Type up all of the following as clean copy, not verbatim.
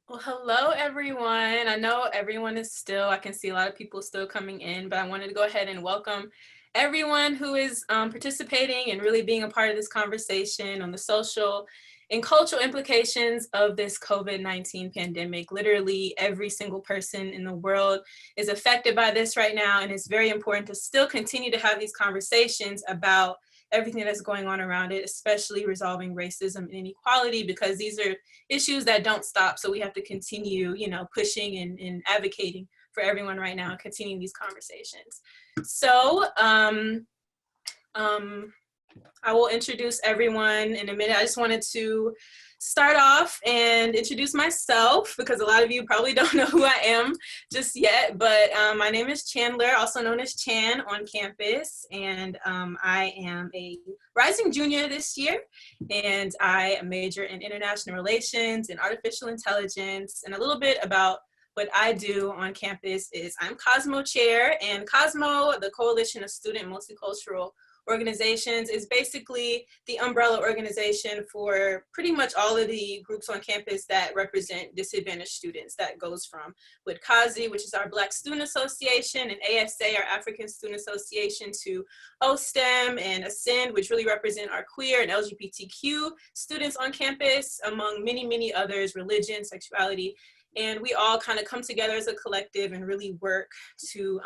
Well, hello, everyone. I know everyone is still, I can see a lot of people still coming in, but I wanted to go ahead and welcome everyone who is participating and really being a part of this conversation on the social and cultural implications of this COVID-19 pandemic. Literally every single person in the world is affected by this right now, and it's very important to still continue to have these conversations about everything that's going on around it, especially resolving racism and inequality, because these are issues that don't stop. So we have to continue, pushing and advocating for everyone right now and continuing these conversations. So I will introduce everyone in a minute. I just wanted to start off and introduce myself because a lot of you probably don't know who I am just yet, but my name is Chandler, also known as Chan on campus, and I am a rising junior this year, and I major in international relations and artificial intelligence. And a little bit about what I do on campus is I'm COSMO chair, and COSMO, the Coalition of Student Multicultural Organizations, is basically the umbrella organization for pretty much all of the groups on campus that represent disadvantaged students. That goes from with CASI, which is our Black Student Association, and ASA, our African Student Association, to OSTEM and ASCEND, which really represent our queer and LGBTQ students on campus, among many, many others, religion, sexuality. And we all kind of come together as a collective and really work to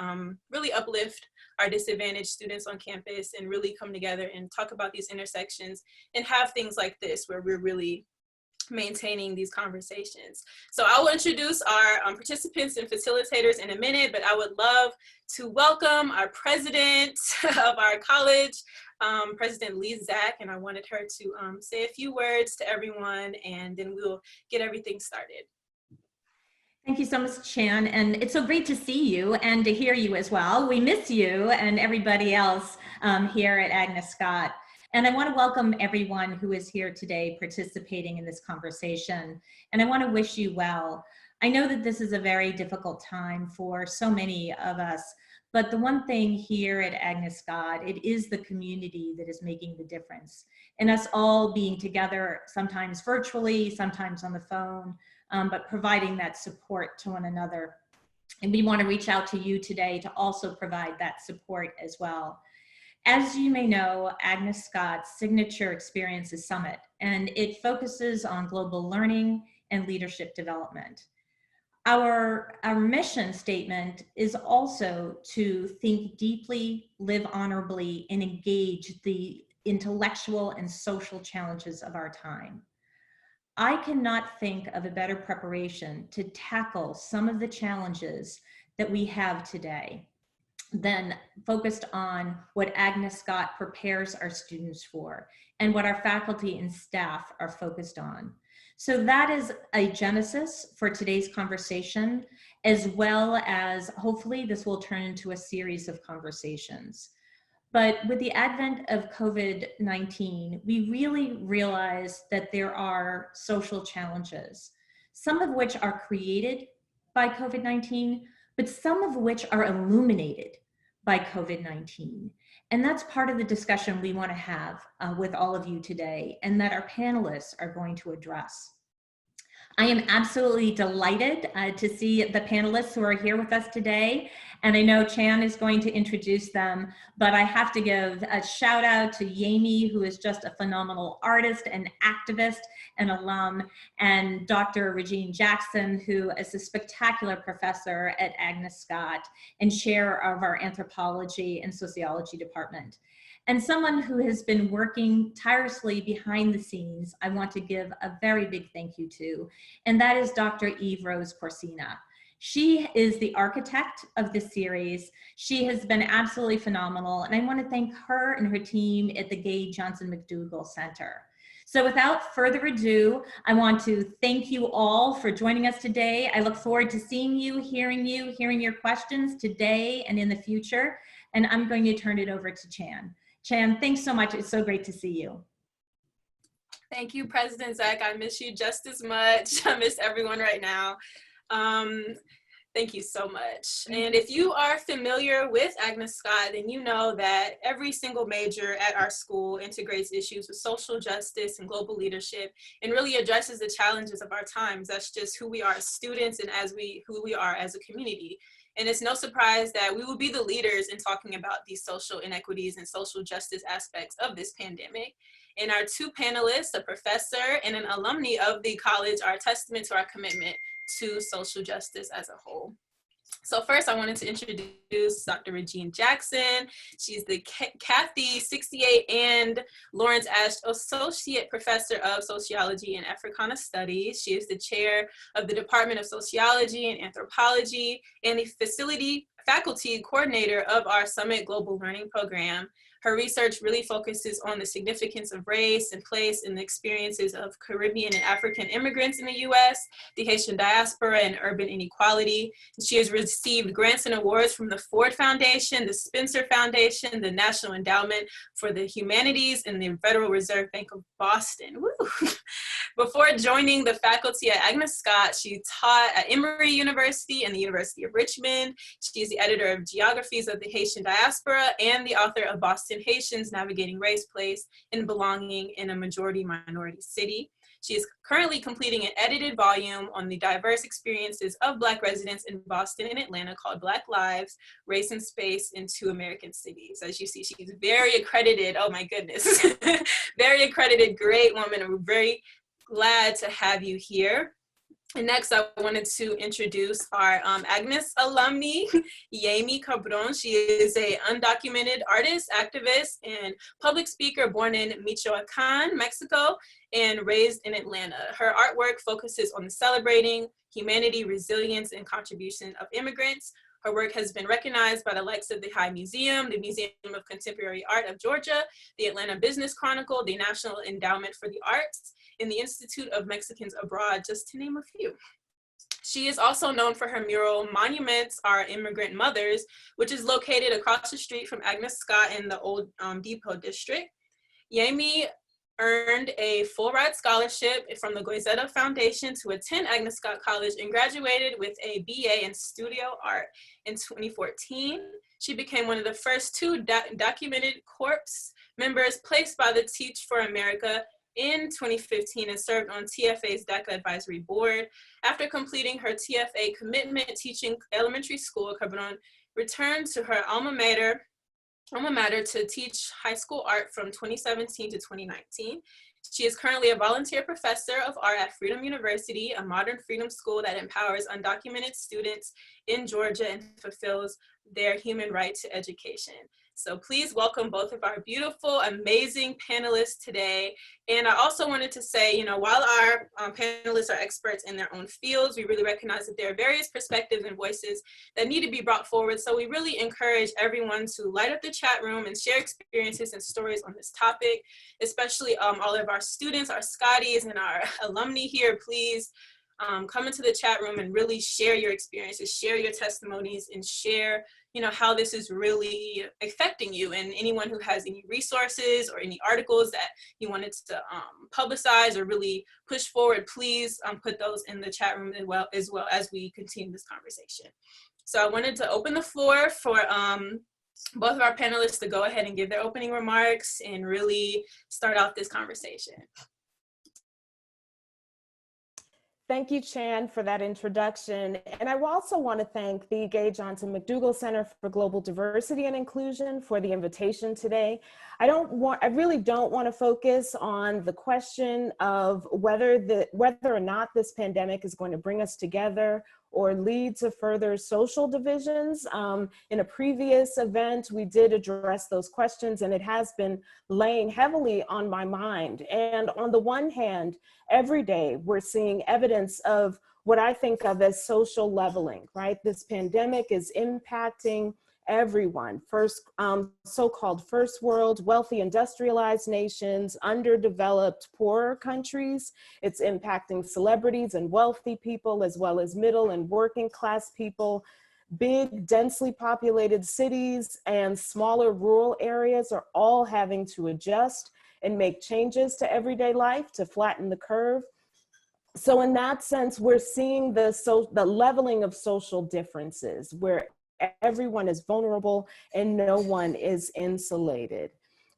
really uplift our disadvantaged students on campus and really come together and talk about these intersections and have things like this where we're really maintaining these conversations. So I will introduce our participants and facilitators in a minute, but I would love to welcome our president of our college, President Lee Zach, and I wanted her to say a few words to everyone, and then we'll get everything started. Thank you so much, Chan, and it's so great to see you and to hear you as well. We miss you and everybody else here at Agnes Scott. And I want to welcome everyone who is here today participating in this conversation. And I want to wish you well. I know that this is a very difficult time for so many of us, but the one thing here at Agnes Scott, it is the community that is making the difference. And us all being together, sometimes virtually, sometimes on the phone, but providing that support to one another. And we want to reach out to you today to also provide that support as well. As you may know, Agnes Scott's signature experience is Summit, and it focuses on global learning and leadership development. Our mission statement is also to think deeply, live honorably, and engage the intellectual and social challenges of our time. I cannot think of a better preparation to tackle some of the challenges that we have today than focused on what Agnes Scott prepares our students for and what our faculty and staff are focused on. So that is a genesis for today's conversation, as well as hopefully this will turn into a series of conversations. But with the advent of COVID-19, we really realized that there are social challenges, some of which are created by COVID-19, but some of which are illuminated by COVID-19. And that's part of the discussion we want to have with all of you today, and that our panelists are going to address. I am absolutely delighted to see the panelists who are here with us today. And I know Chan is going to introduce them, but I have to give a shout out to Yehimi, who is just a phenomenal artist and activist and alum, and Dr. Regine Jackson, who is a spectacular professor at Agnes Scott and chair of our anthropology and sociology department. And someone who has been working tirelessly behind the scenes, I want to give a very big thank you to, and that is Dr. Eve Rose Porcina. She is the architect of this series. She has been absolutely phenomenal, and I want to thank her and her team at the Gay Johnson McDougall Center. So without further ado, I want to thank you all for joining us today. I look forward to seeing you, hearing your questions today and in the future, and I'm going to turn it over to Chan. Chan, thanks so much. It's so great to see you. Thank you, President Zach. I miss you just as much. I miss everyone right now. Thank you so much. And if you are familiar with Agnes Scott, then you know that every single major at our school integrates issues with social justice and global leadership and really addresses the challenges of our times. That's just who we are as students and who we are as a community. And it's no surprise that we will be the leaders in talking about these social inequities and social justice aspects of this pandemic. And our two panelists, a professor and an alumni of the college, are a testament to our commitment to social justice as a whole. So first, I wanted to introduce Dr. Regine Jackson. She's the Kathy 68 and Lawrence Ashe Associate Professor of Sociology and Africana Studies. She is the chair of the Department of Sociology and Anthropology and the faculty coordinator of our Summit Global Learning Program. Her research really focuses on the significance of race and place in the experiences of Caribbean and African immigrants in the US, the Haitian diaspora, and urban inequality. She has received grants and awards from the Ford Foundation, the Spencer Foundation, the National Endowment for the Humanities, and the Federal Reserve Bank of Boston. Woo. Before joining the faculty at Agnes Scott, she taught at Emory University and the University of Richmond. She is the editor of Geographies of the Haitian Diaspora and the author of Boston Haitians Navigating Race, Place, and Belonging in a Majority-Minority City. She is currently completing an edited volume on the diverse experiences of Black residents in Boston and Atlanta called Black Lives, Race and Space in Two American Cities. As you see, she's very accredited. Oh my goodness. Very accredited, great woman. And we're very glad to have you here. And next, I wanted to introduce our Agnes alumni, Yehimi Cambrón. She is an undocumented artist, activist, and public speaker born in Michoacan, Mexico, and raised in Atlanta. Her artwork focuses on celebrating humanity, resilience, and contribution of immigrants. Her work has been recognized by the likes of the High Museum, the Museum of Contemporary Art of Georgia, the Atlanta Business Chronicle, the National Endowment for the Arts, and the Institute of Mexicans Abroad, just to name a few. She is also known for her mural, Monuments Are Immigrant Mothers, which is located across the street from Agnes Scott in the Old Depot District. Yehimi earned a full-ride scholarship from the Goizeta Foundation to attend Agnes Scott College and graduated with a BA in studio art in 2014. She became one of the first two documented corps members placed by the Teach for America in 2015 and served on TFA's DACA Advisory Board. After completing her TFA commitment teaching elementary school, Cordon returned to her alma mater to teach high school art from 2017 to 2019. She is currently a volunteer professor of art at Freedom University, a modern freedom school that empowers undocumented students in Georgia and fulfills their human right to education. So please welcome both of our beautiful, amazing panelists today. And I also wanted to say, you know, while our panelists are experts in their own fields, we really recognize that there are various perspectives and voices that need to be brought forward. So we really encourage everyone to light up the chat room and share experiences and stories on this topic, especially all of our students, our Scotties, and our alumni here. Please come into the chat room and really share your experiences, share your testimonies, and share, you know, how this is really affecting you. And anyone who has any resources or any articles that you wanted to publicize or really push forward, please put those in the chat room as well as we continue this conversation. So I wanted to open the floor for both of our panelists to go ahead and give their opening remarks and really start off this conversation. Thank you, Chan, for that introduction. And I also want to thank the Gay Johnson McDougall Center for Global Diversity and Inclusion for the invitation today. I really don't want to focus on the question of whether or not this pandemic is going to bring us together or lead to further social divisions. In a previous event, we did address those questions, and it has been laying heavily on my mind. And on the one hand, every day we're seeing evidence of what I think of as social leveling, right? This pandemic is impacting everyone, so-called first world, wealthy industrialized nations, underdeveloped poorer countries. It's impacting celebrities and wealthy people, as well as middle and working class people. Big, densely populated cities and smaller rural areas are all having to adjust and make changes to everyday life to flatten the curve. So in that sense, we're seeing the leveling of social differences where everyone is vulnerable and no one is insulated.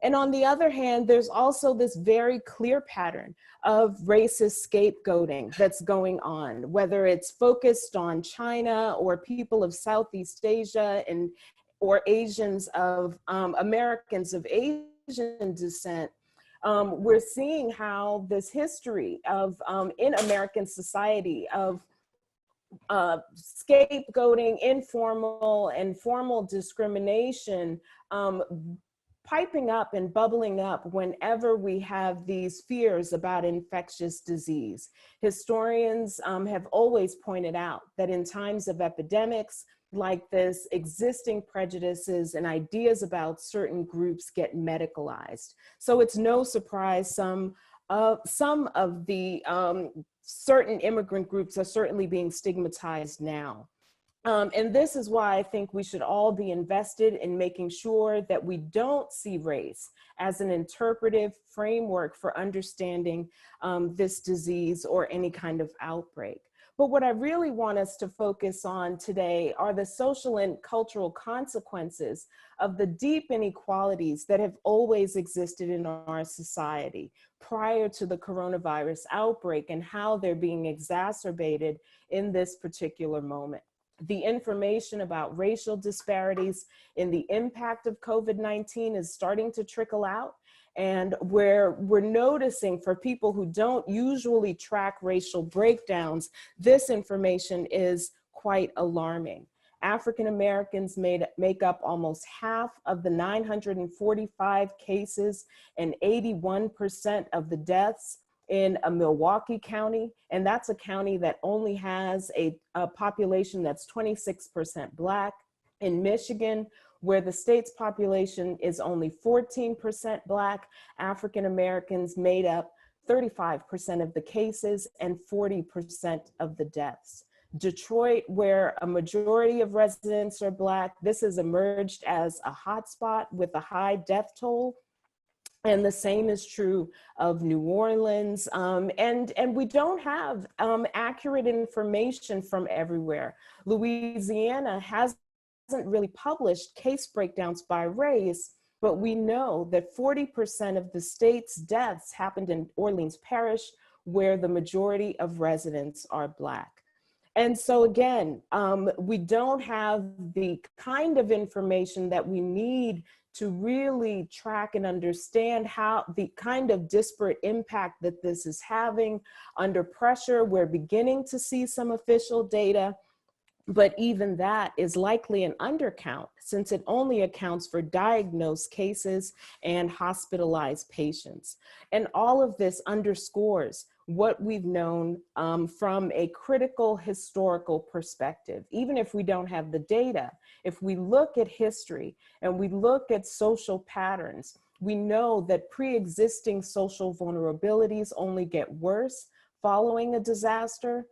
And on the other hand, there's also this very clear pattern of racist scapegoating that's going on, whether it's focused on China or people of Southeast Asia or Asians of Americans of Asian descent. We're seeing how this history of in American society of scapegoating, informal and formal discrimination piping up and bubbling up whenever we have these fears about infectious disease. Historians have always pointed out that in times of epidemics like this, existing prejudices and ideas about certain groups get medicalized. So it's no surprise some of the certain immigrant groups are certainly being stigmatized now. And this is why I think we should all be invested in making sure that we don't see race as an interpretive framework for understanding this disease or any kind of outbreak. But what I really want us to focus on today are the social and cultural consequences of the deep inequalities that have always existed in our society prior to the coronavirus outbreak and how they're being exacerbated in this particular moment. The information about racial disparities in the impact of COVID-19 is starting to trickle out. And where we're noticing, for people who don't usually track racial breakdowns, this information is quite alarming. African Americans make up almost half of the 945 cases and 81% of the deaths in Milwaukee County, and that's a county that only has a population that's 26% Black. In Michigan, where the state's population is only 14% Black, African Americans made up 35% of the cases and 40% of the deaths. Detroit, where a majority of residents are Black, this has emerged as a hotspot with a high death toll. And the same is true of New Orleans. And we don't have accurate information from everywhere. Louisiana hasn't really published case breakdowns by race, but we know that 40% of the state's deaths happened in Orleans Parish, where the majority of residents are Black. And so again, we don't have the kind of information that we need to really track and understand how the kind of disparate impact that this is having under pressure. We're beginning to see some official data, but even that is likely an undercount since it only accounts for diagnosed cases and hospitalized patients. And all of this underscores what we've known from a critical historical perspective. Even if we don't have the data, if we look at history and we look at social patterns, we know that pre-existing social vulnerabilities only get worse following a disaster.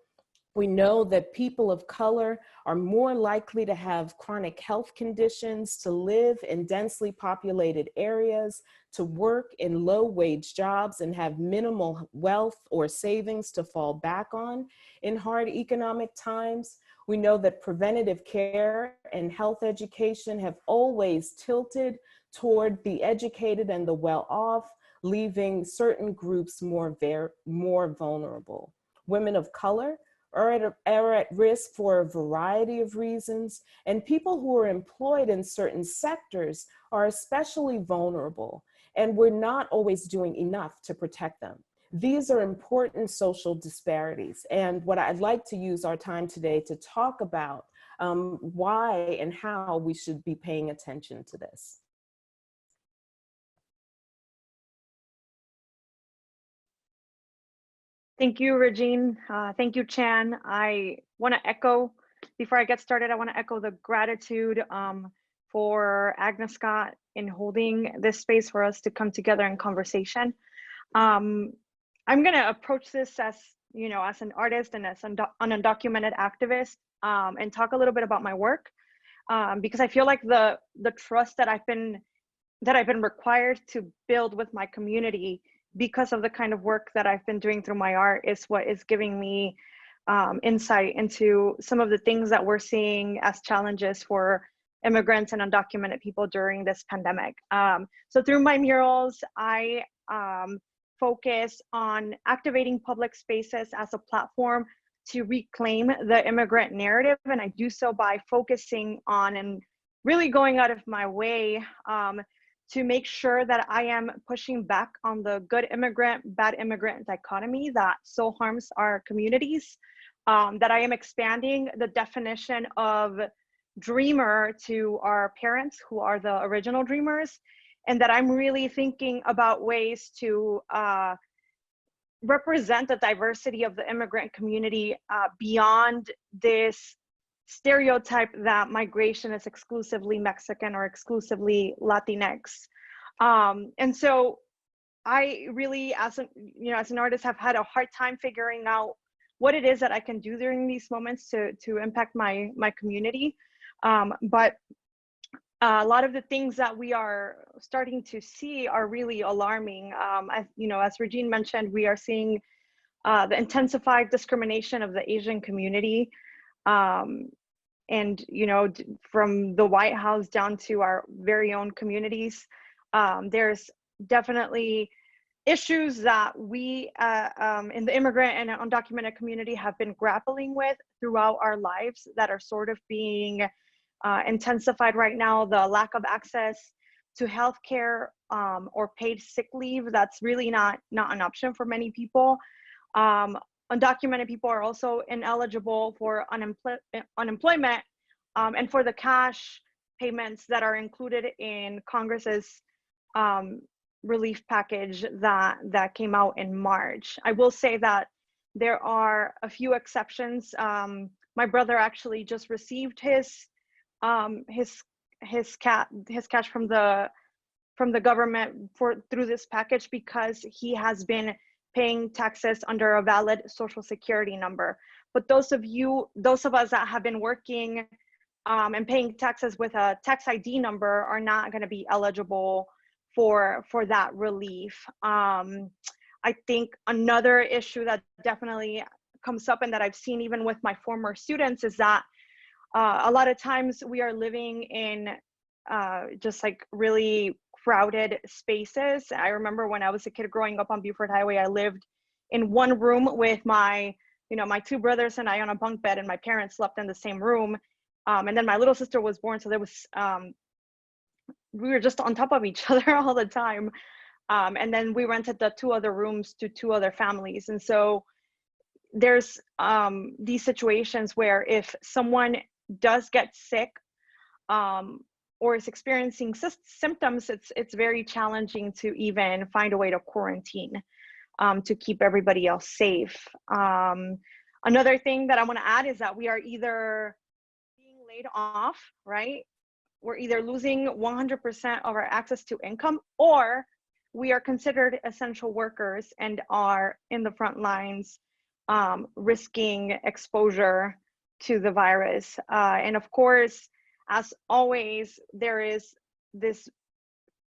We know that people of color are more likely to have chronic health conditions, to live in densely populated areas, to work in low-wage jobs and have minimal wealth or savings to fall back on in hard economic times. We know that preventative care and health education have always tilted toward the educated and the well-off, leaving certain groups more vulnerable. Women of color are at risk for a variety of reasons, and people who are employed in certain sectors are especially vulnerable, and we're not always doing enough to protect them. These are important social disparities, and what I'd like to use our time today to talk about why and how we should be paying attention to this. Thank you, Regine. Thank you, Chan. I want to echo, before I get started, I want to echo the gratitude for Agnes Scott in holding this space for us to come together in conversation. I'm going to approach this as, as an artist and as an undocumented activist, and talk a little bit about my work, because I feel like the trust that I've been required to build with my community because of the kind of work that I've been doing through my art is what is giving me insight into some of the things that we're seeing as challenges for immigrants and undocumented people during this pandemic. So through my murals, I focus on activating public spaces as a platform to reclaim the immigrant narrative. And I do so by focusing on and really going out of my way to make sure that I am pushing back on the good immigrant, bad immigrant dichotomy that so harms our communities, that I am expanding the definition of dreamer to our parents who are the original dreamers, and that I'm really thinking about ways to represent the diversity of the immigrant community beyond this stereotype that migration is exclusively Mexican or exclusively Latinx. And so I really, as an artist, have had a hard time figuring out what it is that I can do during these moments to impact my community. But a lot of the things that we are starting to see are really alarming. As Regine mentioned, we are seeing the intensified discrimination of the Asian community. And, from the White House down to our very own communities, there's definitely issues that we in the immigrant and undocumented community have been grappling with throughout our lives that are sort of being intensified right now. The lack of access to healthcare or paid sick leave, that's really not an option for many people. Undocumented people are also ineligible for unemployment and for the cash payments that are included in Congress's relief package that came out in March. I will say that there are a few exceptions. My brother actually just received his cash from the government through this package because he has been paying taxes under a valid Social Security number. But those of us that have been working and paying taxes with a tax ID number are not going to be eligible for that relief. I think another issue that definitely comes up and that I've seen even with my former students is that a lot of times we are living in just like really crowded spaces. I remember when I was a kid growing up on Buford Highway, I lived in one room with my two brothers and I on a bunk bed, and my parents slept in the same room. And then my little sister was born, so there was we were just on top of each other all the time. And then we rented the two other rooms to two other families. And so there's these situations where if someone does get sick or is experiencing symptoms, it's very challenging to even find a way to quarantine to keep everybody else safe. Another thing that I want to add is that we are either being laid off, right? We're either losing 100% of our access to income, or we are considered essential workers and are in the front lines risking exposure to the virus. And of course, as always, there is this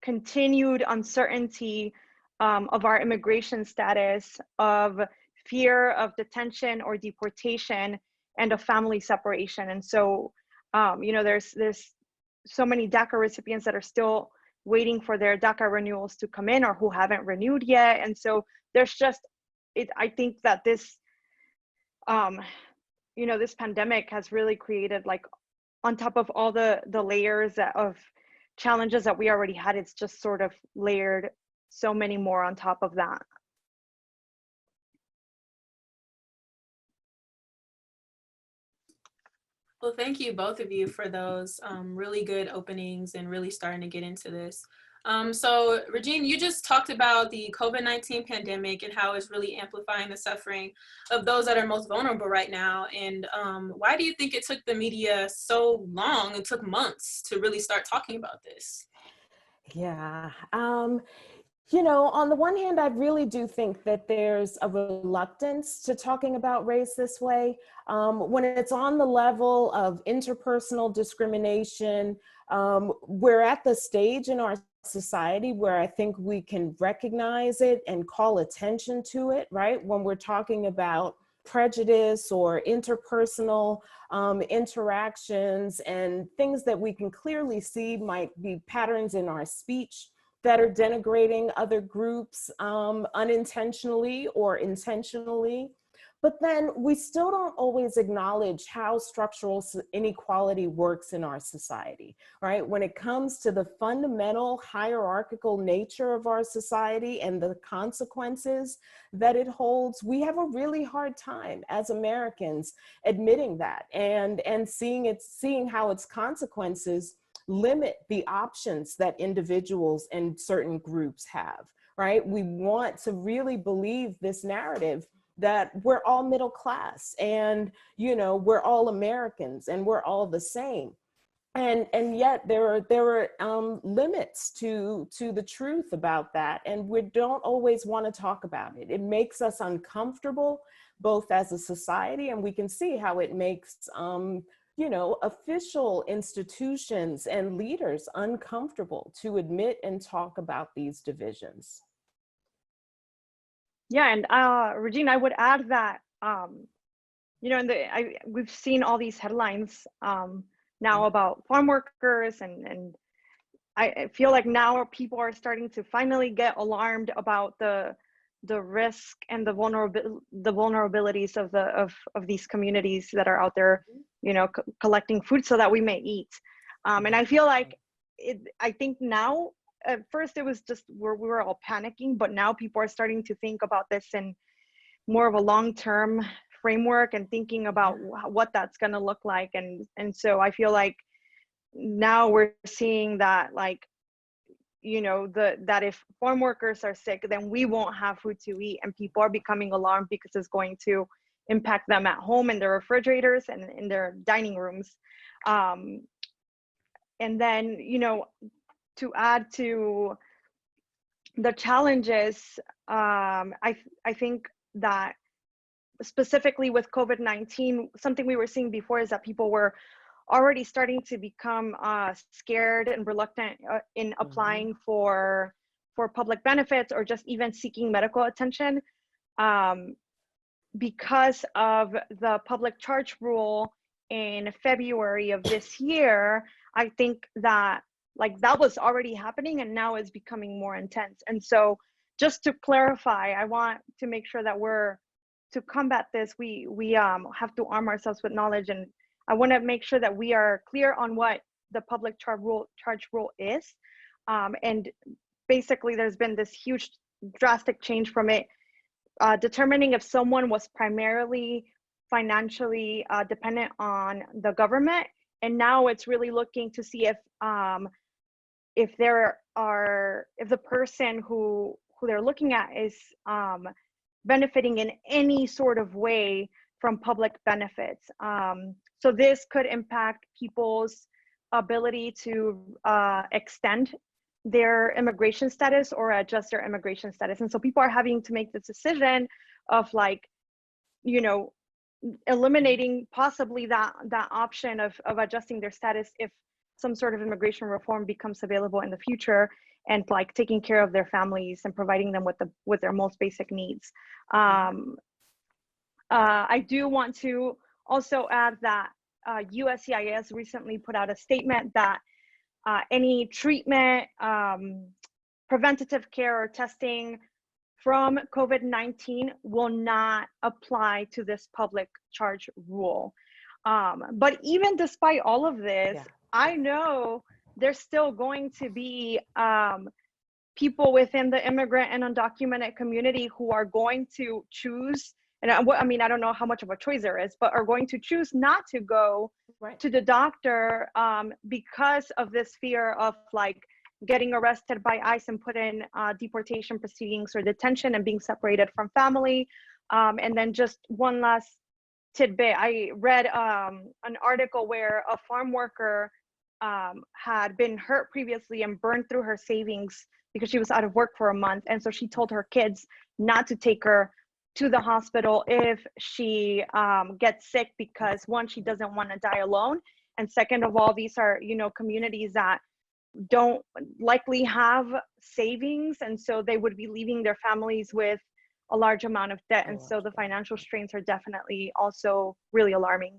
continued uncertainty of our immigration status, of fear of detention or deportation, and of family separation. And so, there's so many DACA recipients that are still waiting for their DACA renewals to come in or who haven't renewed yet. And so there's just, I think that this, this pandemic has really created, like, on top of all the layers of challenges that we already had, it's just sort of layered so many more on top of that. Well, thank you, both of you, for those really good openings and really starting to get into this. So Regine, you just talked about the COVID-19 pandemic and how it's really amplifying the suffering of those that are most vulnerable right now. And why do you think it took the media so long? It took months to really start talking about this. Yeah. On the one hand, I really do think that there's a reluctance to talking about race this way. When it's on the level of interpersonal discrimination, we're at the stage in our society where I think we can recognize it and call attention to it, right? When we're talking about prejudice or interpersonal interactions and things that we can clearly see might be patterns in our speech that are denigrating other groups unintentionally or intentionally. But then we still don't always acknowledge how structural inequality works in our society, right? When it comes to the fundamental hierarchical nature of our society and the consequences that it holds, we have a really hard time as Americans admitting that and seeing how its consequences limit the options that individuals and certain groups have, right? We want to really believe this narrative that we're all middle class and, you know, we're all Americans and we're all the same. And yet there are limits to the truth about that. And we don't always want to talk about it. It makes us uncomfortable, both as a society, and we can see how it makes, you know, official institutions and leaders uncomfortable to admit and talk about these divisions. Yeah, and Regine, I would add that, you know, we've seen all these headlines now about farm workers, and I feel like now people are starting to finally get alarmed about the risk and the vulnerabilities of these communities that are out there, you know, collecting food so that we may eat. And I feel like I think now, at first it was just where we were all panicking, but now people are starting to think about this in more of a long-term framework and thinking about what that's going to look like. And so I feel like now we're seeing that, like, you know, that if farm workers are sick, then we won't have food to eat, and people are becoming alarmed because it's going to impact them at home in their refrigerators and in their dining rooms. And then, you know, to add to the challenges, I think that specifically with COVID-19, something we were seeing before is that people were already starting to become scared and reluctant in applying for public benefits or just even seeking medical attention because of the public charge rule in February of this year. I think that, like, that was already happening and now it's becoming more intense. And so just to clarify, I want to make sure that to combat this, we have to arm ourselves with knowledge, and I want to make sure that we are clear on what the public charge rule is. And basically there's been this huge drastic change from it, determining if someone was primarily financially dependent on the government. And now it's really looking to see if the person who they're looking at is benefiting in any sort of way from public benefits. So this could impact people's ability to extend their immigration status or adjust their immigration status. And so people are having to make this decision of, like, you know, eliminating possibly that option of adjusting their status if some sort of immigration reform becomes available in the future, and, like, taking care of their families and providing them with their most basic needs. I do want to also add that USCIS recently put out a statement that any treatment, preventative care, or testing from COVID-19 will not apply to this public charge rule. But even despite all of this, I know there's still going to be people within the immigrant and undocumented community who are going to choose, and I mean, I don't know how much of a choice there is, but are going to choose not to go to the doctor because of this fear of, like, getting arrested by ICE and put in deportation proceedings or detention and being separated from family. And then just one last tidbit, I read an article where a farm worker had been hurt previously and burned through her savings because she was out of work for a month. And so she told her kids not to take her to the hospital if she gets sick, because one, she doesn't want to die alone. And second of all, these are, you know, communities that don't likely have savings, and so they would be leaving their families with a large amount of debt. And so the financial strains are definitely also really alarming.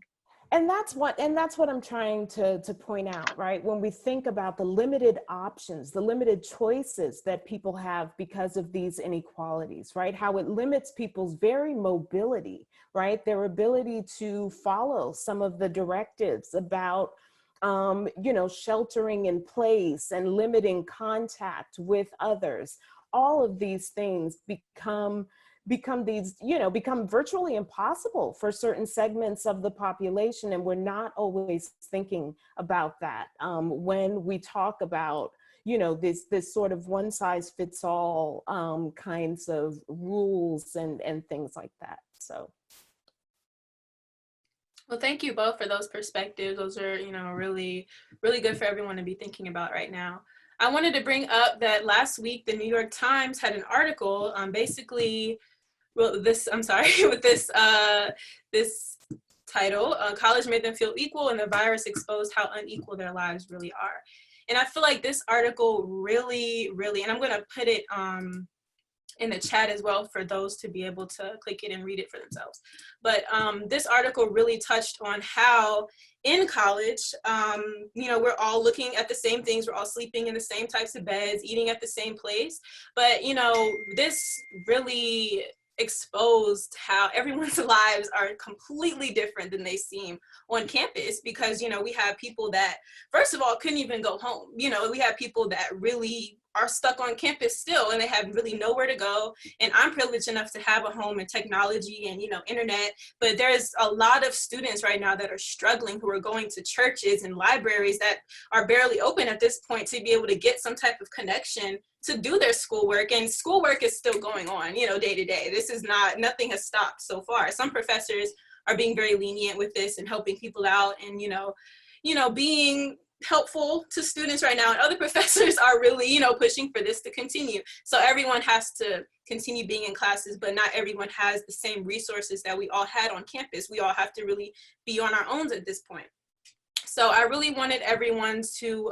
And that's what I'm trying to point out, right? When we think about the limited options, the limited choices that people have because of these inequalities, right? How it limits people's very mobility, right? Their ability to follow some of the directives about, sheltering in place and limiting contact with others. All of these things become virtually impossible for certain segments of the population. And we're not always thinking about that when we talk about, this sort of one size fits all kinds of rules and things like that. So. Well, thank you both for those perspectives. Those are, really, really good for everyone to be thinking about right now. I wanted to bring up that last week, the New York Times had an article basically, with this title, college made them feel equal and the virus exposed how unequal their lives really are. And I feel like this article really, and I'm gonna put it in the chat as well for those to be able to click it and read it for themselves. But this article really touched on how in college, we're all looking at the same things, we're all sleeping in the same types of beds, eating at the same place. But, this really exposed how everyone's lives are completely different than they seem on campus, because we have people that first of all couldn't even go home. We have people that really are stuck on campus still, and they have really nowhere to go. And I'm privileged enough to have a home and technology and internet, but there's a lot of students right now that are struggling, who are going to churches and libraries that are barely open at this point to be able to get some type of connection to do their schoolwork. And schoolwork is still going on, day to day. This is nothing has stopped so far. Some professors are being very lenient with this and helping people out and, being helpful to students right now. And other professors are really, pushing for this to continue. So everyone has to continue being in classes, but not everyone has the same resources that we all had on campus. We all have to really be on our own at this point. So I really wanted everyone to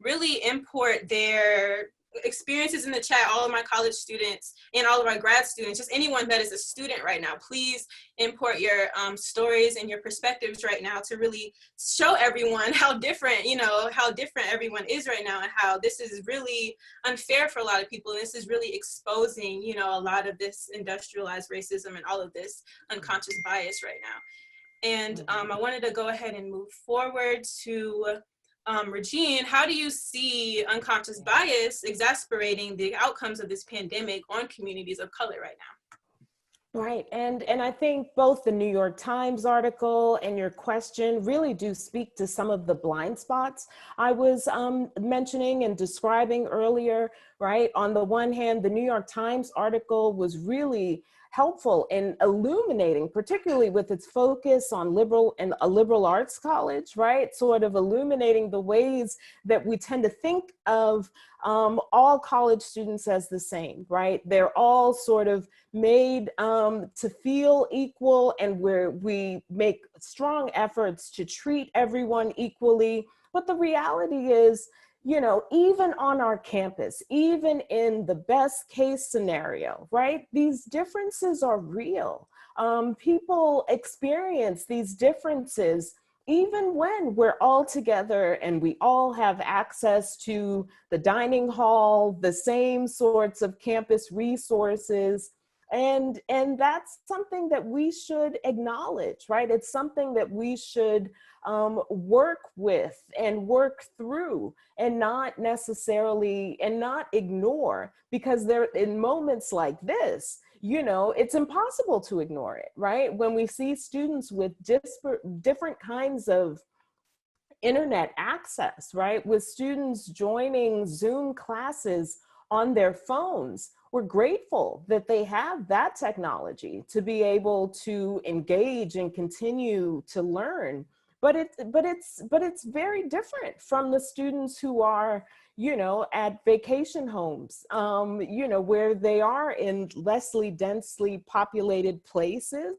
really import their experiences in the chat. All of my college students and all of my grad students, just anyone that is a student right now, please import your stories and your perspectives right now to really show everyone how different everyone is right now, and how this is really unfair for a lot of people. And this is really exposing, a lot of this industrialized racism and all of this unconscious bias right now. And I wanted to go ahead and move forward to Regine. How do you see unconscious bias exacerbating the outcomes of this pandemic on communities of color right now? Right, and I think both the New York Times article and your question really do speak to some of the blind spots I was mentioning and describing earlier, right? On the one hand, the New York Times article was really helpful in illuminating, particularly with its focus on a liberal arts college, right? Sort of illuminating the ways that we tend to think of all college students as the same, right? They're all sort of made to feel equal, and where we make strong efforts to treat everyone equally. But the reality is, even on our campus, even in the best case scenario, right? These differences are real. People experience these differences even when we're all together and we all have access to the dining hall, the same sorts of campus resources. And that's something that we should acknowledge, right? It's something that we should work with and work through, and not necessarily, and not ignore, because there, in moments like this, it's impossible to ignore it, right? When we see students with different kinds of internet access, right? With students joining Zoom classes on their phones, we're grateful that they have that technology to be able to engage and continue to learn. But it's very different from the students who are, at vacation homes, where they are in less densely populated places,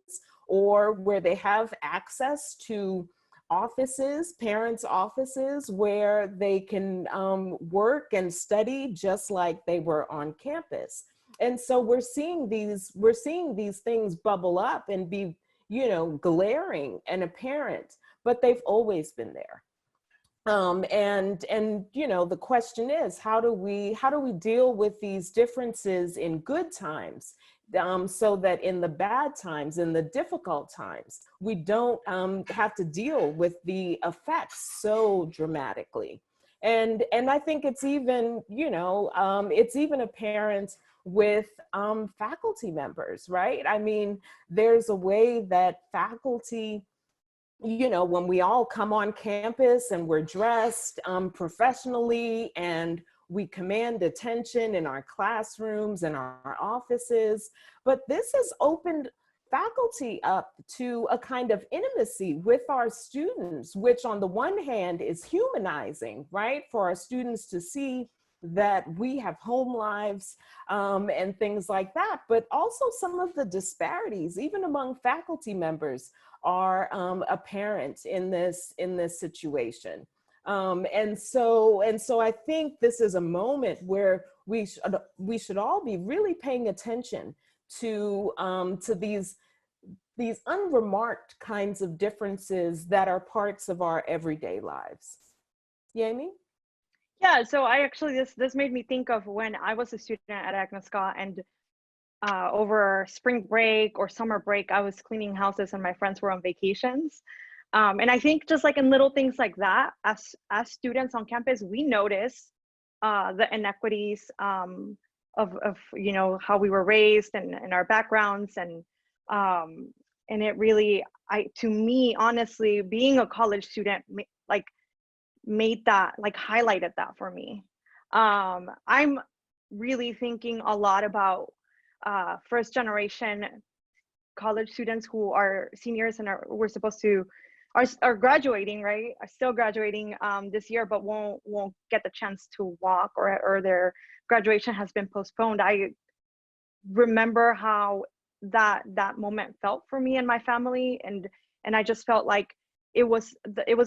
or where they have access to offices, parents' offices, where they can work and study just like they were on campus. And so we're seeing these things bubble up and be, you know, glaring and apparent, but they've always been there. And you know, the question is, how do we deal with these differences in good times, so that in the bad times, in the difficult times, we don't have to deal with the effects so dramatically. And I think it's even, you know, it's even apparent with faculty members, right? I mean, there's a way that faculty, you know, when we all come on campus and we're dressed professionally and we command attention in our classrooms and our offices, but this has opened faculty up to a kind of intimacy with our students, which on the one hand is humanizing, right? For our students to see that we have home lives and things like that, but also some of the disparities, even among faculty members, are apparent in this situation. And so I think this is a moment where we should all be really paying attention to these unremarked kinds of differences that are parts of our everyday lives. Yehimi? Yeah, so I actually, this made me think of when I was a student at Agnes Scott, and over spring break or summer break, I was cleaning houses and my friends were on vacations. And I think just like in little things like that, as students on campus, we notice the inequities of you know, how we were raised and our backgrounds, and it really, to me, honestly, being a college student, like made that, like highlighted that for me. I'm really thinking a lot about first generation college students who are seniors and we're supposed to are graduating, right? Are still graduating this year, but won't get the chance to walk, or their graduation has been postponed. I remember how that moment felt for me and my family, and I just felt like it was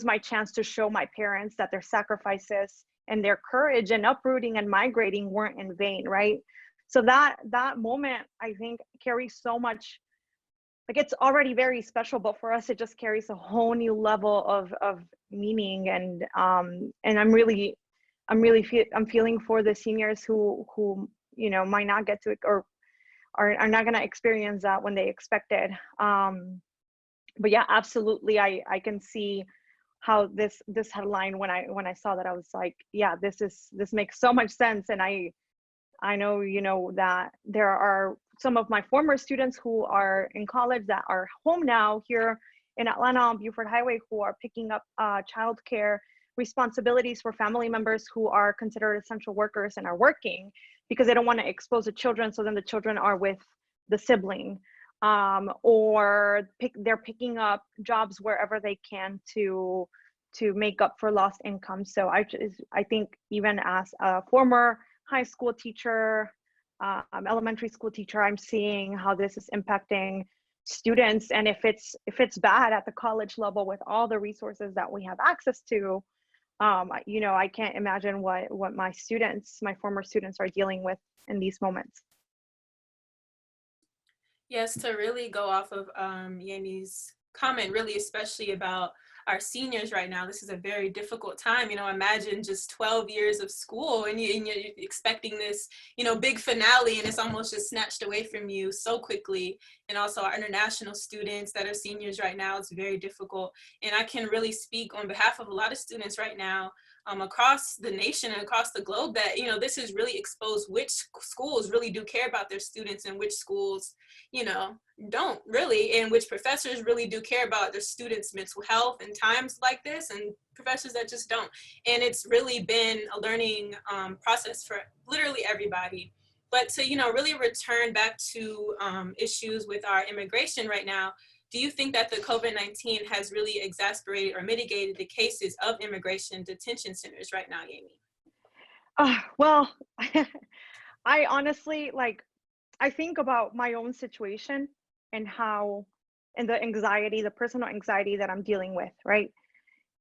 my chance to show my parents that their sacrifices and their courage and uprooting and migrating weren't in vain, right? So that moment, I think, carries so much, like it's already very special, but for us, it just carries a whole new level of meaning. And I'm feeling for the seniors who you know, might not get to, or are not going to experience that when they expected. But yeah, absolutely, I can see how this headline, when I saw that, I was like, yeah, this makes so much sense. And I know, you know, that there are some of my former students who are in college that are home now here in Atlanta on Buford Highway, who are picking up childcare responsibilities for family members who are considered essential workers and are working because they don't want to expose the children. So then the children are with the sibling, or they're picking up jobs wherever they can to make up for lost income. So I think even as a former high school teacher, elementary school teacher, I'm seeing how this is impacting students. And if it's bad at the college level with all the resources that we have access to, you know, I can't imagine what my former students are dealing with in these moments. Yes, to really go off of Yehimi's comment, really, especially about our seniors right now, this is a very difficult time. You know, imagine just 12 years of school and you're expecting this, you know, big finale, and it's almost just snatched away from you so quickly. And also our international students that are seniors right now, it's very difficult. And I can really speak on behalf of a lot of students right now across the nation and across the globe that, you know, this has really exposed which schools really do care about their students and which schools, you know, don't really, and which professors really do care about their students' mental health in times like this, and professors that just don't. And it's really been a learning process for literally everybody. But to, you know, really return back to issues with our immigration right now, do you think that the COVID-19 has really exacerbated or mitigated the cases of immigration detention centers right now, Yehimi? Well, I honestly, like, I think about my own situation and the anxiety, the personal anxiety that I'm dealing with, right?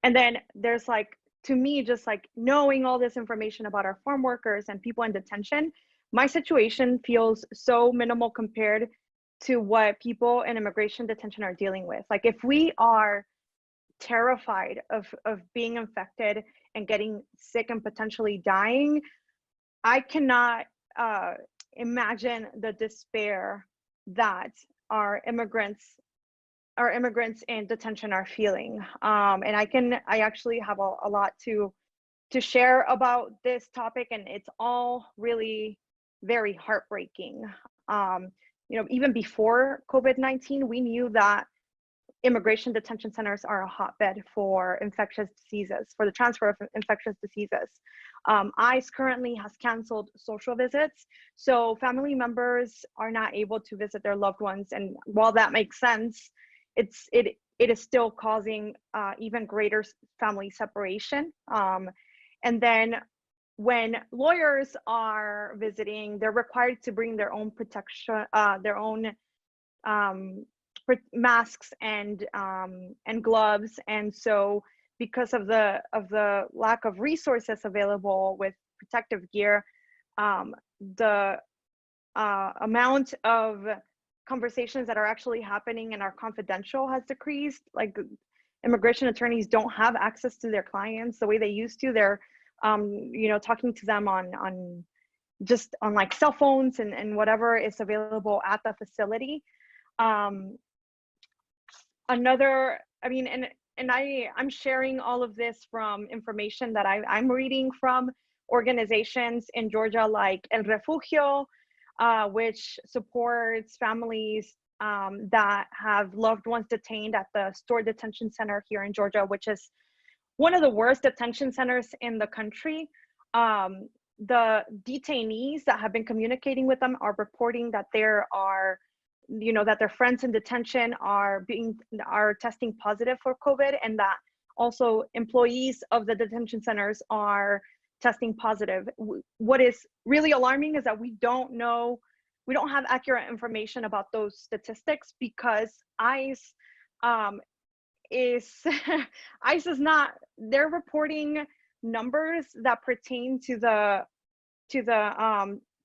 And then there's like, to me, just like knowing all this information about our farm workers and people in detention, my situation feels so minimal compared to what people in immigration detention are dealing with. Like if we are terrified of being infected and getting sick and potentially dying, I cannot imagine the despair that our immigrants in detention are feeling. And I actually have a lot to share about this topic, and it's all really very heartbreaking. You know, even before COVID-19, we knew that immigration detention centers are a hotbed for infectious diseases, for the transfer of infectious diseases. ICE currently has canceled social visits, so family members are not able to visit their loved ones. And while that makes sense, it is still causing even greater family separation. And then when lawyers are visiting, they're required to bring their own protection, their own masks and gloves. And so because of the lack of resources available with protective gear, the amount of conversations that are actually happening and are confidential has decreased. Like immigration attorneys don't have access to their clients the way they used to. They're you know, talking to them on just on like cell phones and whatever is available at the facility. Another, I mean, and I'm sharing all of this from information that I'm reading from organizations in Georgia like El Refugio, which supports families that have loved ones detained at the Store Detention Center here in Georgia, which is one of the worst detention centers in the country. The detainees that have been communicating with them are reporting that there are, you know, that their friends in detention are testing positive for COVID, and that also employees of the detention centers are testing positive. What is really alarming is that we don't have accurate information about those statistics, because ICE ICE is not, they're reporting numbers that pertain to the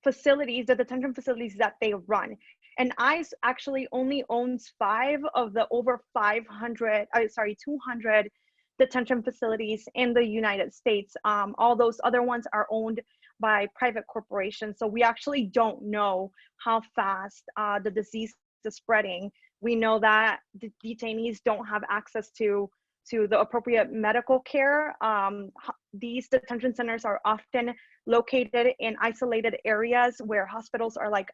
facilities, the detention facilities that they run. And ICE actually only owns 5 of the over 200 detention facilities in the United States. All those other ones are owned by private corporations. So we actually don't know how fast the disease is spreading. We know that the detainees don't have access to the appropriate medical care. These detention centers are often located in isolated areas where hospitals are like,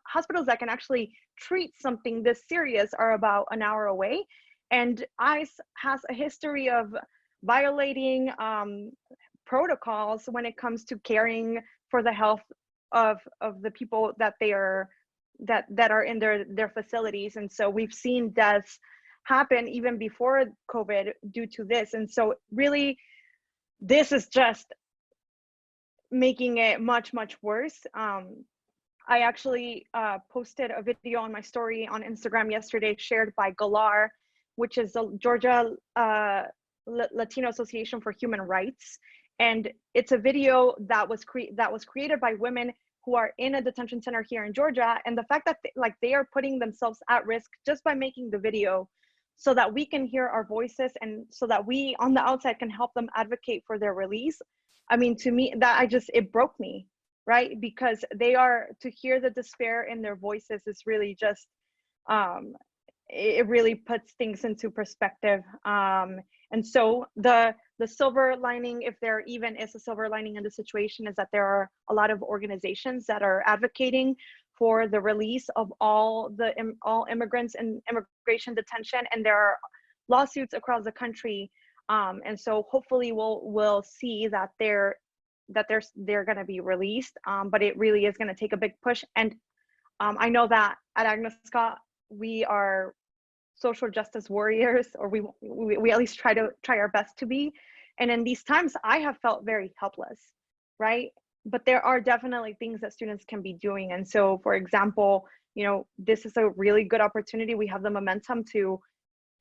hospitals that can actually treat something this serious are about an hour away. And ICE has a history of violating protocols when it comes to caring for the health of the people that they are that are in their facilities. And so we've seen deaths happen even before COVID due to this. And so really, this is just making it much, much worse. I actually posted a video on my story on Instagram yesterday, shared by Galar, which is the Georgia Latino Association for Human Rights. And it's a video that was created by women who are in a detention center here in Georgia. And the fact that they are putting themselves at risk just by making the video, so that we can hear our voices and so that we on the outside can help them advocate for their release. I mean, to me, it broke me, right? Because to hear the despair in their voices is really just, it really puts things into perspective. And so the silver lining, if there even is a silver lining in the situation, is that there are a lot of organizations that are advocating for the release of all immigrants in immigration detention, and there are lawsuits across the country. And so hopefully we'll see that they're going to be released, but it really is going to take a big push. And I know that at Agnes Scott, we are social justice warriors, or we at least try our best to be. And in these times, I have felt very helpless, right? But there are definitely things that students can be doing. And so, for example, you know, this is a really good opportunity. We have the momentum to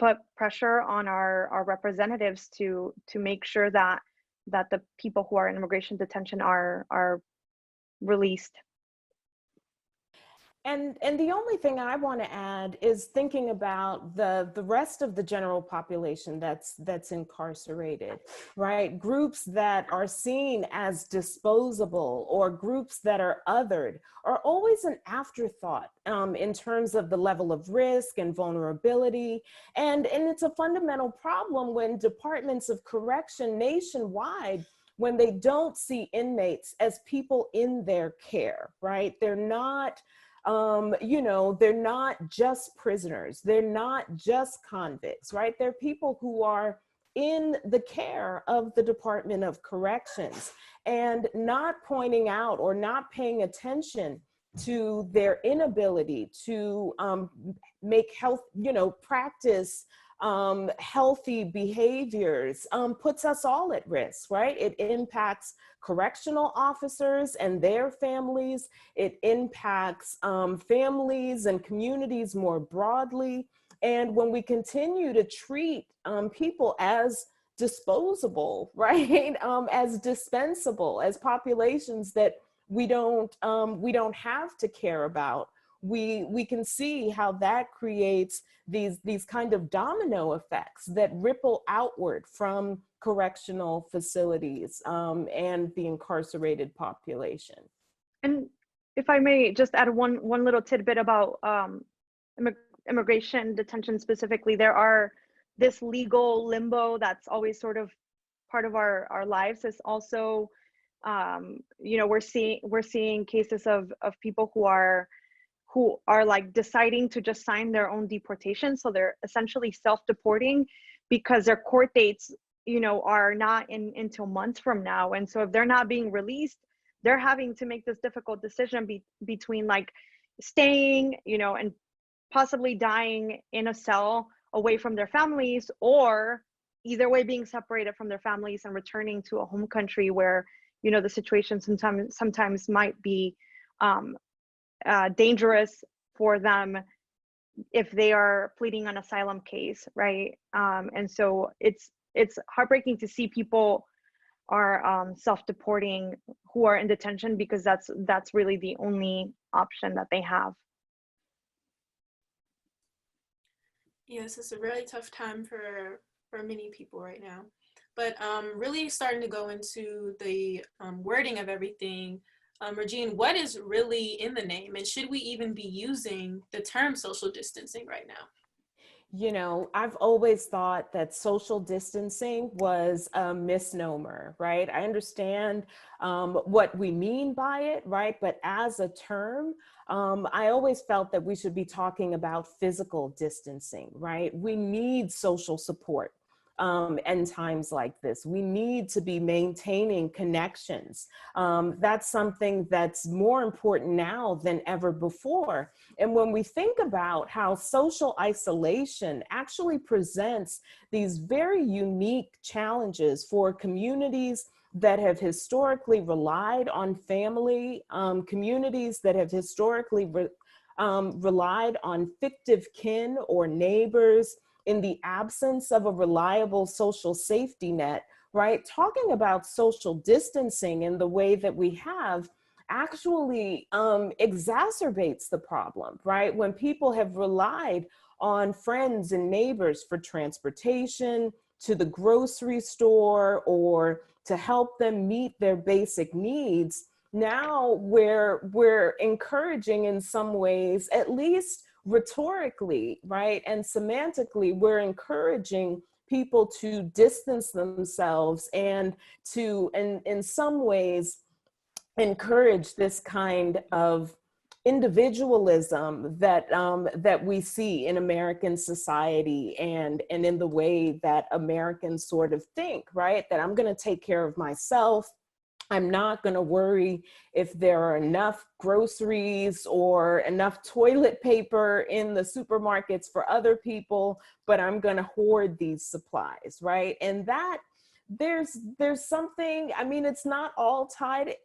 put pressure on our representatives to make sure that the people who are in immigration detention are released. And the only thing I want to add is thinking about the rest of the general population that's incarcerated, right? Groups that are seen as disposable or groups that are othered are always an afterthought in terms of the level of risk and vulnerability. And it's a fundamental problem when departments of correction nationwide, when they don't see inmates as people in their care, right? They're not they're not just prisoners. They're not just convicts, right? They're people who are in the care of the Department of Corrections, and not pointing out or not paying attention to their inability to make practice healthy behaviors puts us all at risk, right? It impacts correctional officers and their families. It impacts families and communities more broadly. And when we continue to treat people as disposable, right, as dispensable, as populations that we don't have to care about, we can see how that creates these kind of domino effects that ripple outward from correctional facilities and the incarcerated population. And if I may just add one little tidbit about immigration detention specifically, there are this legal limbo that's always sort of part of our lives. Is also, we're seeing cases of people who are like deciding to just sign their own deportation. So they're essentially self-deporting because their court dates, are not until months from now. And so if they're not being released, they're having to make this difficult decision between like staying, and possibly dying in a cell away from their families, or either way being separated from their families and returning to a home country where, the situation sometimes might be dangerous for them if they are pleading an asylum case, right? And so it's heartbreaking to see people are self-deporting who are in detention, because that's really the only option that they have. Yes, it's a really tough time for many people right now. But really starting to go into the wording of everything, Regine, what is really in the name, and should we even be using the term social distancing right now? I've always thought that social distancing was a misnomer, right? I understand what we mean by it, right? But as a term, I always felt that we should be talking about physical distancing, right? We need social support. In times like this, we need to be maintaining connections. That's something that's more important now than ever before. And when we think about how social isolation actually presents these very unique challenges for communities that have historically relied on family, communities that have historically relied on fictive kin or neighbors, in the absence of a reliable social safety net, right? Talking about social distancing in the way that we have actually exacerbates the problem, right? When people have relied on friends and neighbors for transportation, to the grocery store, or to help them meet their basic needs, now we're encouraging in some ways, at least rhetorically, right, and semantically, we're encouraging people to distance themselves and to, in some ways, encourage this kind of individualism that we see in American society and in the way that Americans sort of think, right? That I'm going to take care of myself. I'm not going to worry if there are enough groceries or enough toilet paper in the supermarkets for other people, but I'm going to hoard these supplies, right? And there's something, I mean, it's not all tied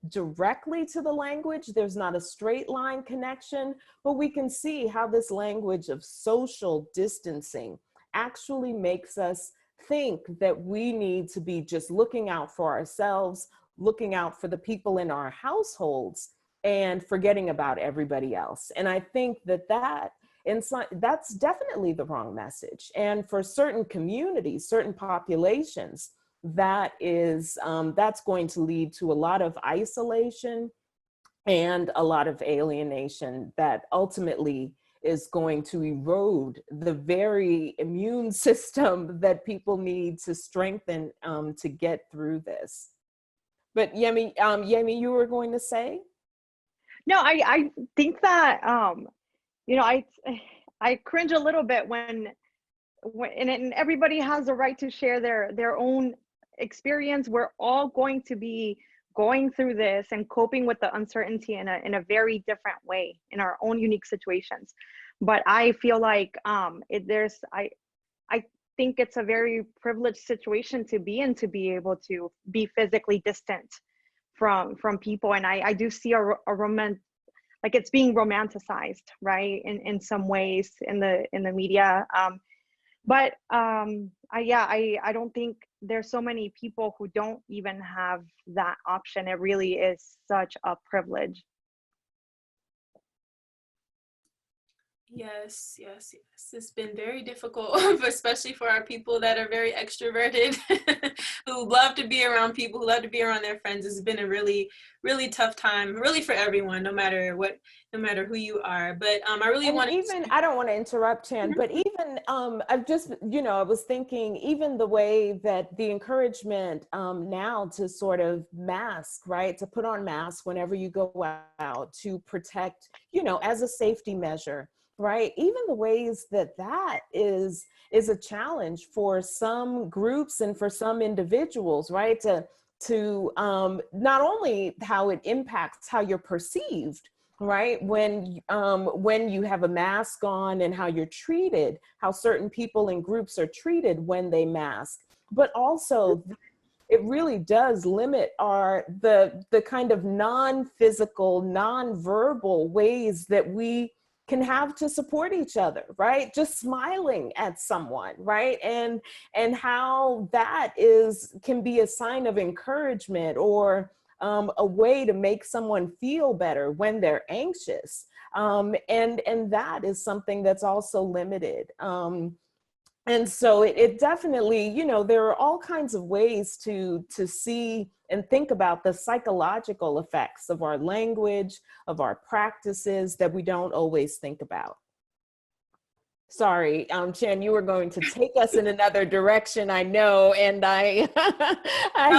directly to the language. There's not a straight line connection, but we can see how this language of social distancing actually makes us think that we need to be just looking out for ourselves, looking out for the people in our households, and forgetting about everybody else. And I think that that's definitely the wrong message. And for certain communities, certain populations, that's going to lead to a lot of isolation and a lot of alienation that ultimately is going to erode the very immune system that people need to strengthen to get through this. But Yehimi, you were going to say? No, I think that, you know, I cringe a little bit when and everybody has the right to share their own experience. We're all going to be going through this and coping with the uncertainty in a very different way in our own unique situations. But I feel like I think it's a very privileged situation to be in, to be able to be physically distant from people. And I do see a like it's being romanticized, right, in some ways in the media. But I don't think there's so many people who don't even have that option. It really is such a privilege. Yes. It's been very difficult, especially for our people that are very extroverted, who love to be around people, who love to be around their friends. It's been a really, really tough time, really for everyone, no matter who you are. But I really want to. I don't want to interrupt, Chan, but even I've just, I was thinking even the way that the encouragement now to sort of mask, right, to put on masks whenever you go out, to protect, as a safety measure. Right, even the ways that is a challenge for some groups and for some individuals, right? To not only how it impacts how you're perceived, right? When you have a mask on, and how you're treated, how certain people and groups are treated when they mask, but also it really does limit the kind of non-physical, non-verbal ways that we can have to support each other, right? Just smiling at someone, right? And how that can be a sign of encouragement, or a way to make someone feel better when they're anxious. And that is something that's also limited. And so it definitely, there are all kinds of ways to see and think about the psychological effects of our language, of our practices, that we don't always think about. Sorry, Chan, you were going to take us in another direction, I know, and No,